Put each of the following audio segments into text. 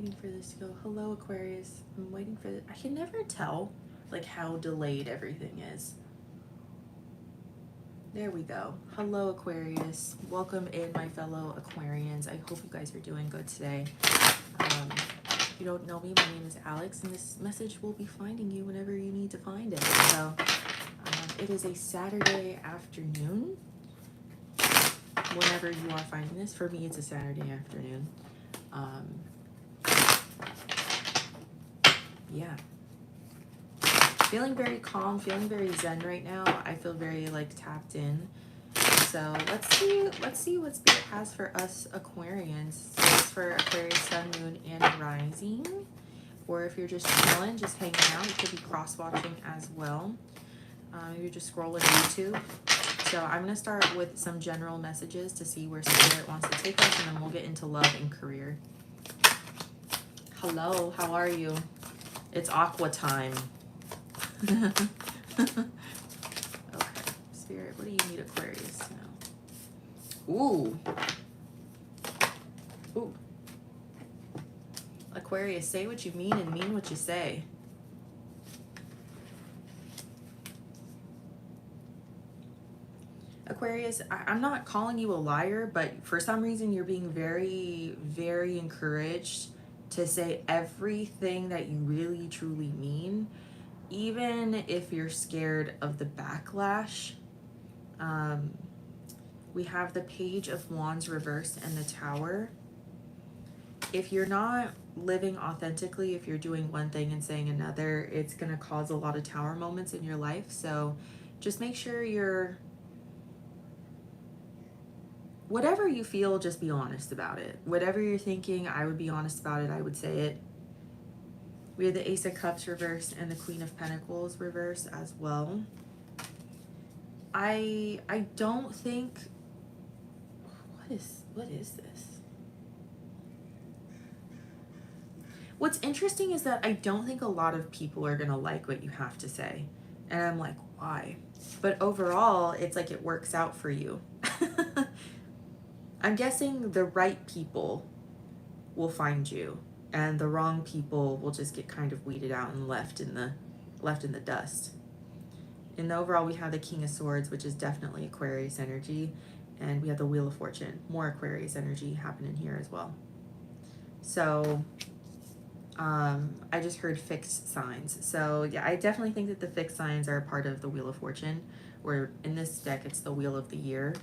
waiting for this to go. Hello, Aquarius. I'm waiting for I can never tell like how delayed everything is. There we go. Hello, Aquarius. Welcome in, my fellow Aquarians. I hope you guys are doing good today. If you don't know me, my name is Alex, and this message will be finding you whenever you need to find it. So it is a Saturday afternoon. Whenever you are finding this, for me, it's a Saturday afternoon. Yeah. Feeling very calm, feeling very zen right now. I feel very like tapped in. So let's see what Spirit has for us Aquarians. So it's for Aquarius, Sun, Moon, and Rising. Or if you're just chilling, just hanging out, you could be cross-watching as well. You're just scrolling YouTube. So I'm going to start with some general messages to see where Spirit wants to take us, and then we'll get into love and career. Hello, how are you? It's Aqua time. Okay, Spirit, what do you need Aquarius to know? Ooh. Ooh. Aquarius, say what you mean and mean what you say. Aquarius, I'm not calling you a liar, but for some reason you're being very, very encouraged to say everything that you really, truly mean, even if you're scared of the backlash. We have the Page of Wands reversed and the Tower. If you're not living authentically, if you're doing one thing and saying another, it's going to cause a lot of Tower moments in your life. So just make sure you're, whatever you feel, just be honest about it. Whatever you're thinking, I would be honest about it. I would say it. We have the Ace of Cups reversed and the Queen of Pentacles reversed as well. I don't think, what is this? What's interesting is that I don't think a lot of people are gonna like what you have to say. And I'm like, why? But overall, it's like it works out for you. I'm guessing the right people will find you, and the wrong people will just get kind of weeded out and left in the dust. In the overall, we have the King of Swords, which is definitely Aquarius energy, and we have the Wheel of Fortune, more Aquarius energy happening here as well. So I just heard fixed signs. So yeah, I definitely think that the fixed signs are a part of the Wheel of Fortune, where in this deck it's the Wheel of the Year.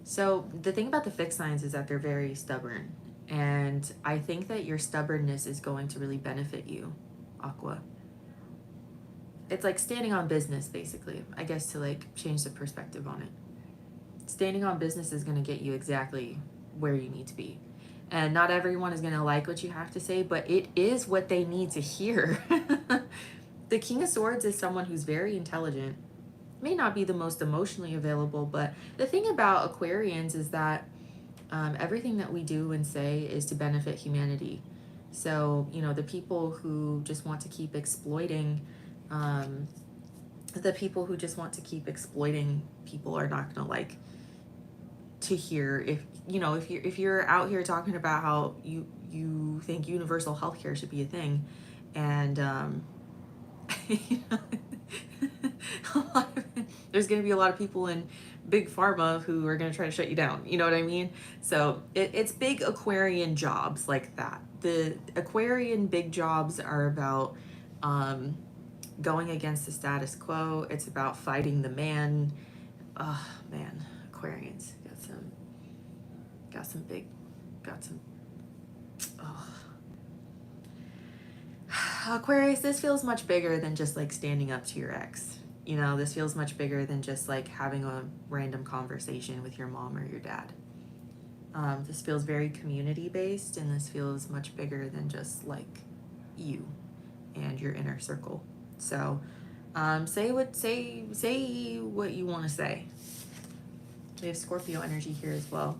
So the thing about the fixed signs is that they're very stubborn, and I think that your stubbornness is going to really benefit you, Aqua. It's like standing on business, basically, I guess, to like change the perspective on it. Standing on business is going to get you exactly where you need to be. And not everyone is going to like what you have to say, but it is what they need to hear. The King of Swords is someone who's very intelligent. May not be the most emotionally available, but the thing about Aquarians is that everything that we do and say is to benefit humanity. So, you know, the people who just want to keep exploiting, people are not going to like to hear. If you know, if you're out here talking about how you think universal health care should be a thing, and you know, there's going to be a lot of people in big pharma who are going to try to shut you down. You know what I mean? So it's big Aquarian jobs like that. The Aquarian big jobs are about going against the status quo. It's about fighting the man. Oh man, Aquarians got some. Oh. Aquarius, this feels much bigger than just like standing up to your ex. You know, this feels much bigger than just like having a random conversation with your mom or your dad. This feels very community based, and this feels much bigger than just like you and your inner circle. So say what you want to say. We have Scorpio energy here as well.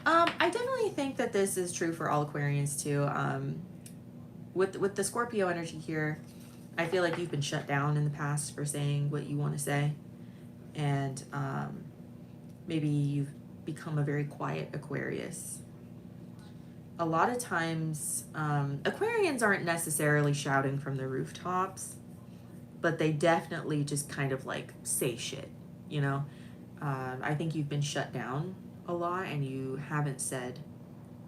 I definitely think that this is true for all Aquarians too. With the Scorpio energy here, I feel like you've been shut down in the past for saying what you want to say, and maybe you've become a very quiet Aquarius. a lot of times, Aquarians aren't necessarily shouting from the rooftops, but they definitely just kind of like say shit, you know? I think you've been shut down a lot and you haven't said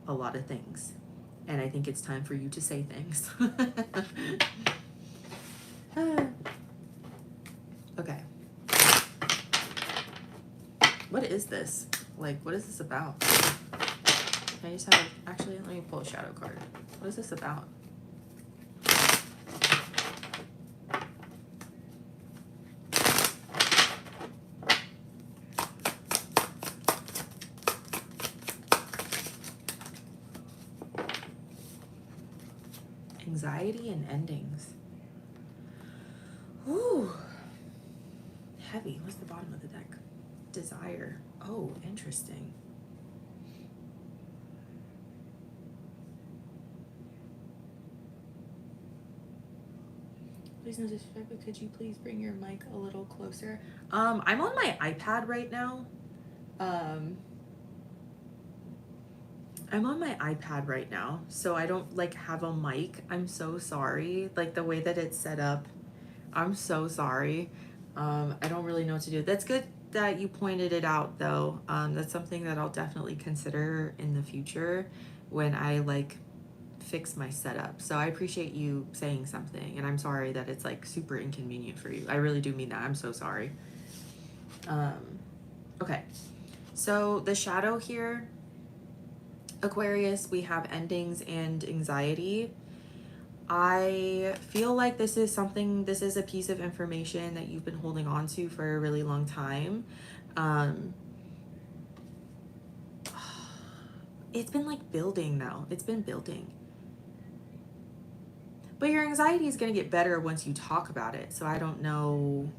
a lot of things. And I think it's time for you to say things. Okay. What is this? Like, what is this about? Can I just have, actually, let me pull a shadow card. What is this about? Anxiety and endings. Ooh. Heavy. What's the bottom of the deck? Desire. Oh, interesting. Please no disrespect, but could you please bring your mic a little closer? I'm on my iPad right now. I'm on my iPad right now, so I don't like have a mic. I'm so sorry. Like the way that it's set up, I'm so sorry. I don't really know what to do. That's good that you pointed it out though. That's something that I'll definitely consider in the future when I like fix my setup. So I appreciate you saying something, and I'm sorry that it's like super inconvenient for you. I really do mean that. I'm so sorry. Okay, so the shadow here, Aquarius, we have endings and anxiety. I feel like this is a piece of information that you've been holding on to for a really long time. It's been like building though. It's been building. But your anxiety is going to get better once you talk about it. So I don't know.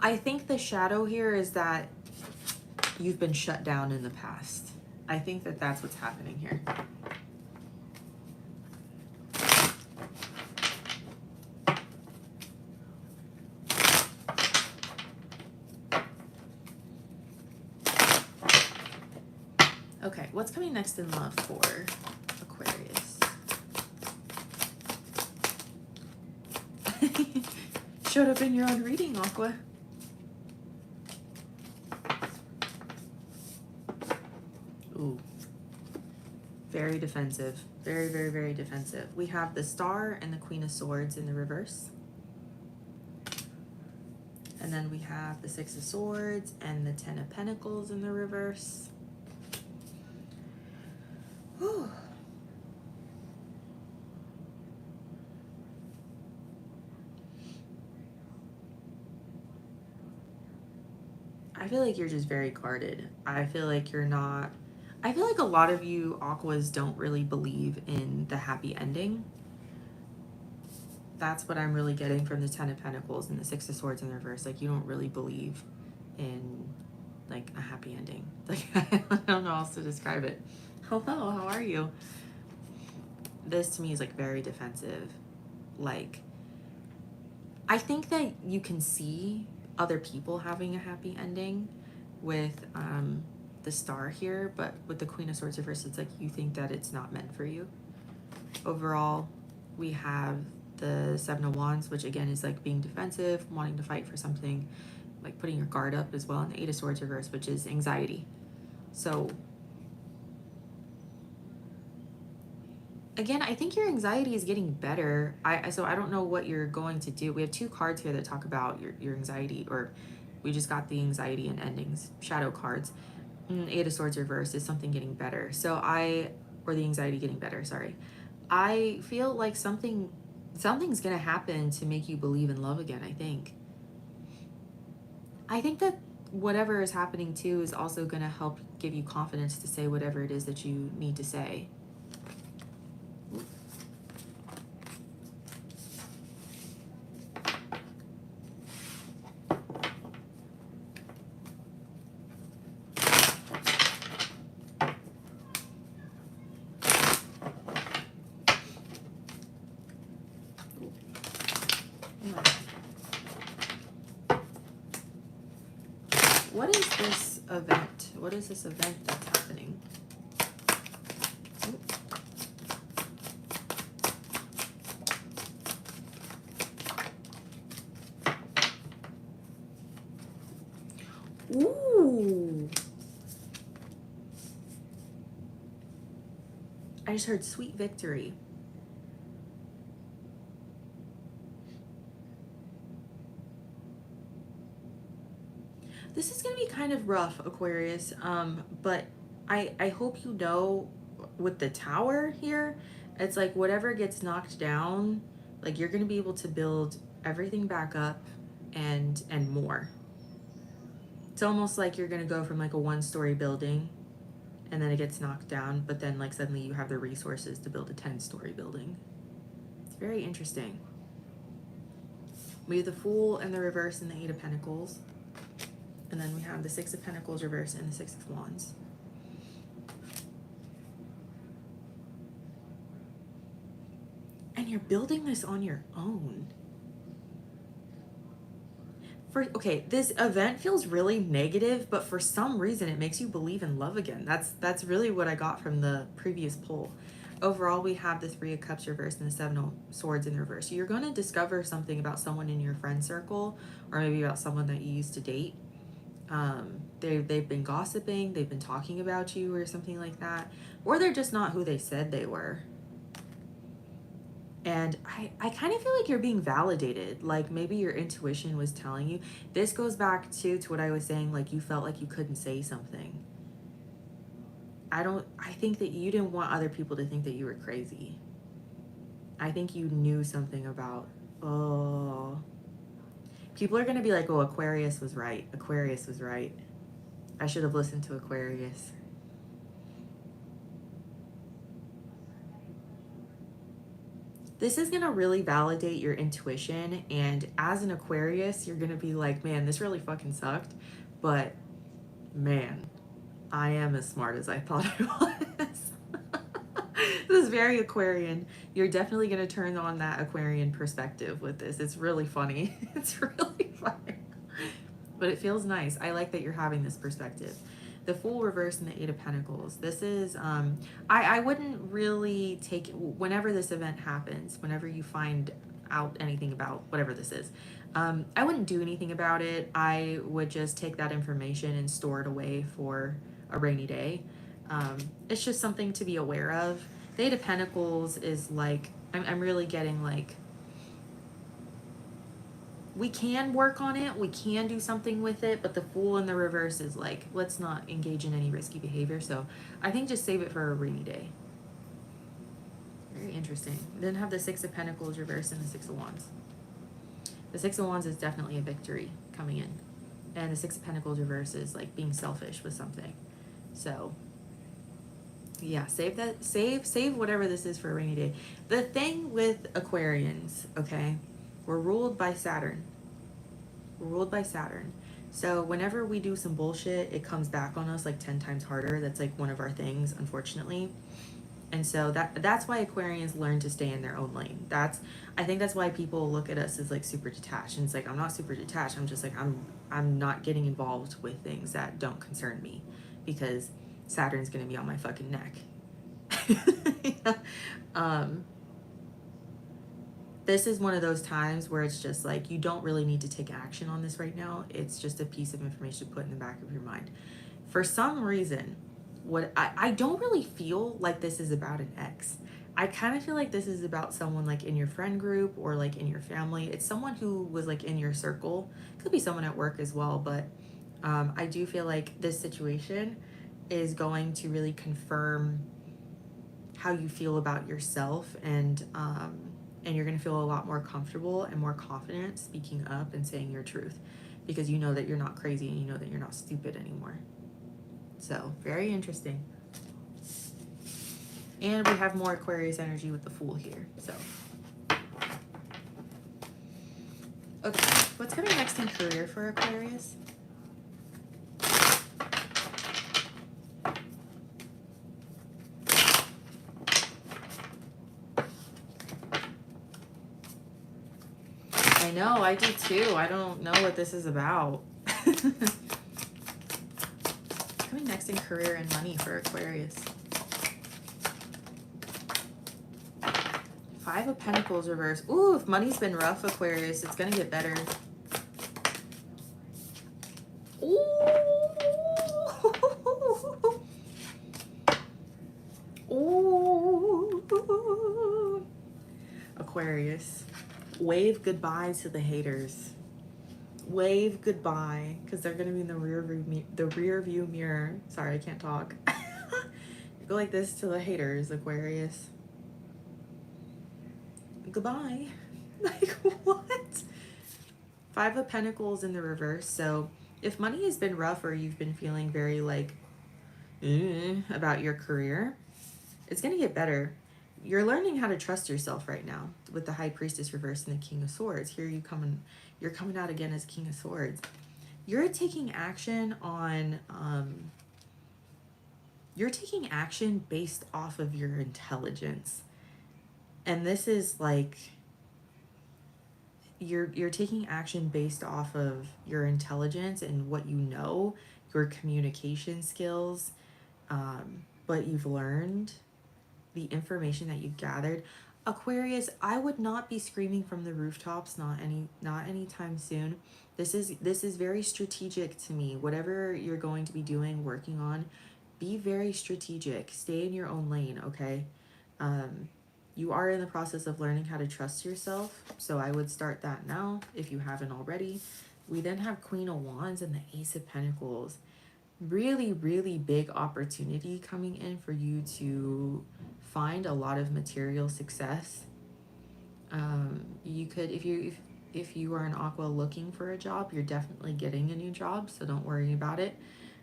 I think the shadow here is that you've been shut down in the past. I think that that's what's happening here. Okay, what's coming next in love for Aquarius? Showed up in your own reading, Aqua. Ooh. Very defensive. Very, very, very defensive. We have the Star and the Queen of Swords in the reverse. And then we have the Six of Swords and the Ten of Pentacles in the reverse. Whew. I feel like you're just very guarded. I feel like you're not... I feel like a lot of you Aquas don't really believe in the happy ending. That's what I'm really getting from the Ten of Pentacles and the Six of Swords in reverse. Like, you don't really believe in, like, a happy ending. Like, I don't know how else to describe it. Hello, how are you? This to me is, like, very defensive. Like, I think that you can see other people having a happy ending with the Star here, but with the Queen of Swords reverse, it's like you think that it's not meant for you. Overall, we have the Seven of Wands, which again is like being defensive, wanting to fight for something, like putting your guard up as well, and the Eight of Swords reverse, which is anxiety. So again, I think your anxiety is getting better. So I don't know what you're going to do. We have two cards here that talk about your anxiety, or we just got the anxiety and endings shadow cards. Eight of Swords reverse is something getting better. So or the anxiety getting better, sorry. I feel like something's gonna happen to make you believe in love again, I think. I think that whatever is happening too is also gonna help give you confidence to say whatever it is that you need to say. What is this event What is this event that's happening? Ooh. I just heard sweet victory. This is going to be kind of rough, Aquarius, but I hope you know with the tower here, it's like whatever gets knocked down, like you're going to be able to build everything back up and more. It's almost like you're going to go from like a 1-story building and then it gets knocked down, but then like suddenly you have the resources to build a 10-story building. It's very interesting. We have the Fool and the reverse and the 8 of Pentacles. And then we have the 6 of Pentacles reverse and the 6 of Wands. And you're building this on your own. Okay, this event feels really negative, but for some reason it makes you believe in love again. That's really what I got from the previous poll. Overall, we have the 3 of Cups reversed and the 7 of Swords in reverse. You're going to discover something about someone in your friend circle, or maybe about someone that you used to date. They've been gossiping, they've been talking about you or something like that, or they're just not who they said they were. And I kind of feel like you're being validated, like maybe your intuition was telling you. This goes back to what I was saying, like you felt like you couldn't say something. I think that you didn't want other people to think that you were crazy. I think you knew something about, oh, people are going to be like, oh, Aquarius was right. Aquarius was right. I should have listened to Aquarius. This is going to really validate your intuition. And as an Aquarius, you're going to be like, man, this really fucking sucked. But man, I am as smart as I thought I was. This is very Aquarian. You're definitely going to turn on that Aquarian perspective with this. It's really funny. It's really funny. But it feels nice. I like that you're having this perspective. The Fool reverse and the 8 of Pentacles. This is, I wouldn't really take, whenever this event happens, whenever you find out anything about whatever this is, I wouldn't do anything about it. I would just take that information and store it away for a rainy day. It's just something to be aware of. The 8 of Pentacles is like, I'm really getting like, we can work on it, we can do something with it, but the Fool in the reverse is like, let's not engage in any risky behavior. So I think just save it for a rainy day. Very interesting. Then have the 6 of Pentacles reverse and the 6 of Wands. The 6 of Wands is definitely a victory coming in. And the 6 of Pentacles reverse is like being selfish with something. So yeah, save that, save whatever this is for a rainy day. The thing with Aquarians, okay, we're ruled by Saturn. We're ruled by Saturn. So whenever we do some bullshit, it comes back on us like 10 times harder. That's like one of our things, unfortunately. And so that's why Aquarians learn to stay in their own lane. I think that's why people look at us as like super detached. And it's like, I'm not super detached. I'm just like, I'm not getting involved with things that don't concern me, because Saturn's gonna be on my fucking neck. Yeah. This is one of those times where it's just like, you don't really need to take action on this right now. It's just a piece of information to put in the back of your mind. For some reason, I don't really feel like this is about an ex. I kind of feel like this is about someone like in your friend group or like in your family. It's someone who was like in your circle. Could be someone at work as well, but I do feel like this situation is going to really confirm how you feel about yourself, and you're going to feel a lot more comfortable and more confident speaking up and saying your truth, because you know that you're not crazy and you know that you're not stupid anymore. So very interesting. And we have more Aquarius energy with the Fool here. So okay, what's coming next in career for Aquarius? I know, I do too. I don't know what this is about. Coming next next in career and money for Aquarius? 5 of Pentacles reverse. Ooh, if money's been rough, Aquarius, it's gonna get better. Ooh. Ooh. Aquarius, wave goodbye to the haters. Wave goodbye, because they're gonna be in the rear view mirror. Sorry, I can't talk. Go like this to the haters, Aquarius. Goodbye. Like, what? 5 of Pentacles in the reverse. So if money has been rough, or you've been feeling very like about your career, it's gonna get better. You're learning how to trust yourself right now with the High Priestess reverse and the King of Swords. Here you're coming out again as King of Swords. You're taking action on you're taking action based off of your intelligence. And this is like you're taking action based off of your intelligence and what you know, your communication skills, what you've learned, the information that you've gathered. Aquarius, I would not be screaming from the rooftops, not anytime soon. This is very strategic to me. Whatever you're going to be doing, working on, be very strategic. Stay in your own lane, okay? You are in the process of learning how to trust yourself, so I would start that now if you haven't already. We then have Queen of Wands and the Ace of Pentacles. Really, really big opportunity coming in for you to find a lot of material success. You could, if you are an Aqua looking for a job, you're definitely getting a new job, so don't worry about it,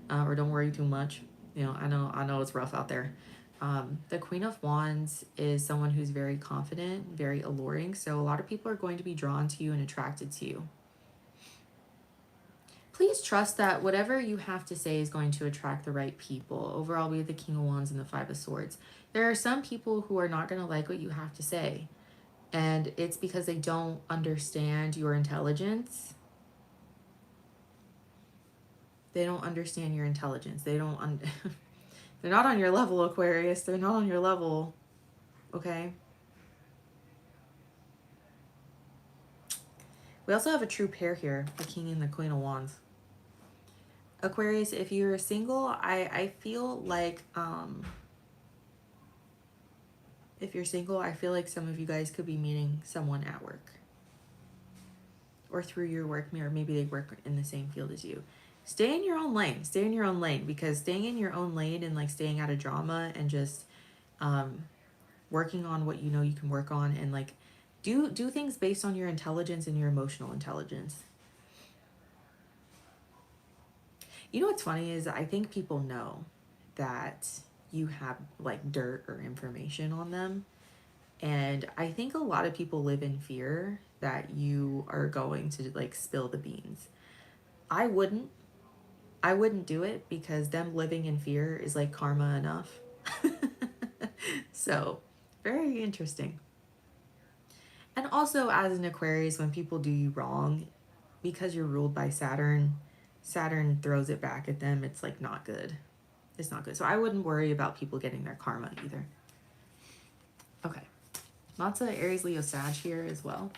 or don't worry too much. You know, I know it's rough out there. The Queen of Wands is someone who's very confident, very alluring, so a lot of people are going to be drawn to you and attracted to you. Please trust that whatever you have to say is going to attract the right people. Overall, we have the King of Wands and the 5 of Swords. There are some people who are not going to like what you have to say, and it's because they don't understand your intelligence. They don't understand your intelligence. They don't they're not on your level, Aquarius. They're not on your level, okay? We also have a true pair here, the King and the Queen of Wands. Aquarius, if you're single, I feel like, if you're single, I feel like some of you guys could be meeting someone at work. Or through your work, or maybe they work in the same field as you. Stay in your own lane. Stay in your own lane, because staying in your own lane and like staying out of drama and just working on what you know you can work on, and like do things based on your intelligence and your emotional intelligence. You know what's funny is I think people know that you have like dirt or information on them. And I think a lot of people live in fear that you are going to like spill the beans. I wouldn't do it, because them living in fear is like karma enough. So very interesting. And also, as an Aquarius, when people do you wrong, because you're ruled by Saturn throws it back at them. It's like not good. It's not good. So I wouldn't worry about people getting their karma either. Okay. Lots of Aries, Leo, Sag here as well.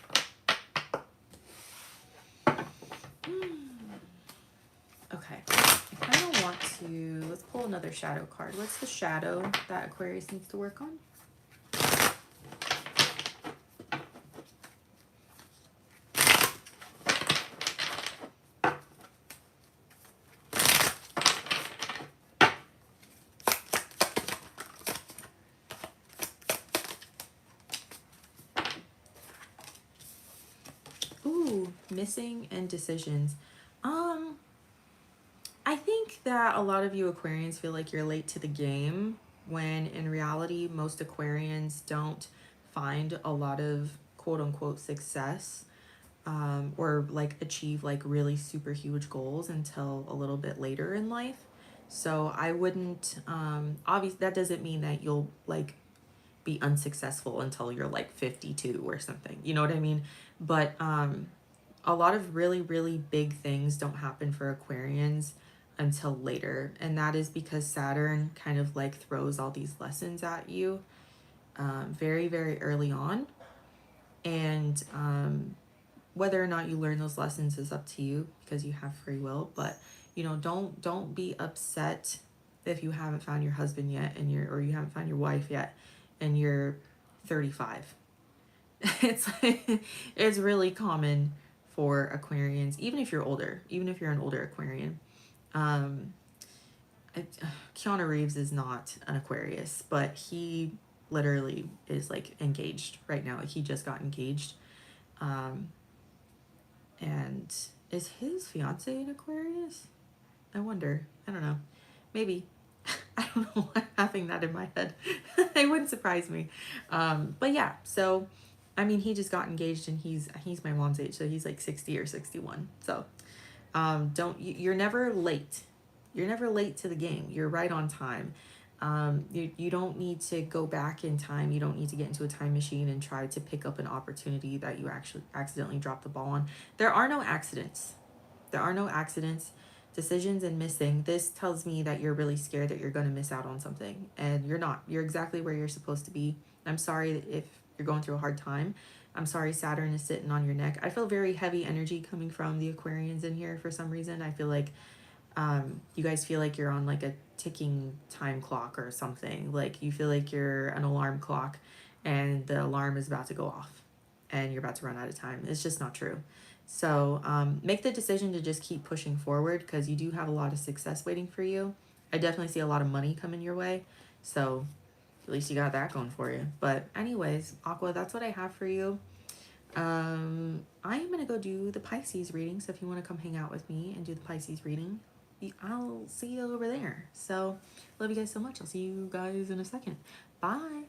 Okay. I kind of want to, let's pull another shadow card. What's the shadow that Aquarius needs to work on? Missing and decisions. I think that a lot of you Aquarians feel like you're late to the game, when in reality most Aquarians don't find a lot of quote-unquote success, or like achieve like really super huge goals until a little bit later in life. So I wouldn't obviously that doesn't mean that you'll like be unsuccessful until you're like 52 or something, you know what I mean? But a lot of really, really big things don't happen for Aquarians until later. And that is because Saturn kind of like throws all these lessons at you very, very early on. And whether or not you learn those lessons is up to you because you have free will. But, you know, don't be upset if you haven't found your husband yet and or you haven't found your wife yet and you're 35. It's it's really common for Aquarians, even if you're older, even if you're an older Aquarian. Um, Keanu Reeves is not an Aquarius, but he literally is like engaged right now. Like he just got engaged. Um, and is his fiance an Aquarius? I wonder. I don't know. Maybe. I don't know why I'm having that in my head. It wouldn't surprise me. But yeah, so I mean he just got engaged and he's my mom's age, so he's like 60 or 61. So you're never late. You're never late to the game. You're right on time. You don't need to go back in time. You don't need to get into a time machine and try to pick up an opportunity that you actually accidentally dropped the ball on. There are no accidents. There are no accidents, decisions, and missing. This tells me that you're really scared that you're going to miss out on something, and you're not. You're exactly where you're supposed to be. I'm sorry if you're going through a hard time. I'm sorry Saturn is sitting on your neck. I feel very heavy energy coming from the Aquarians in here for some reason. I feel like you guys feel like you're on like a ticking time clock or something. Like you feel like you're an alarm clock and the alarm is about to go off and you're about to run out of time. It's just not true. So make the decision to just keep pushing forward because you do have a lot of success waiting for you. I definitely see a lot of money coming your way. So at least you got that going for you. But anyways, Aqua, that's what I have for you. I am going to go do the Pisces reading. So if you want to come hang out with me and do the Pisces reading, I'll see you over there. So love you guys so much. I'll see you guys in a second. Bye.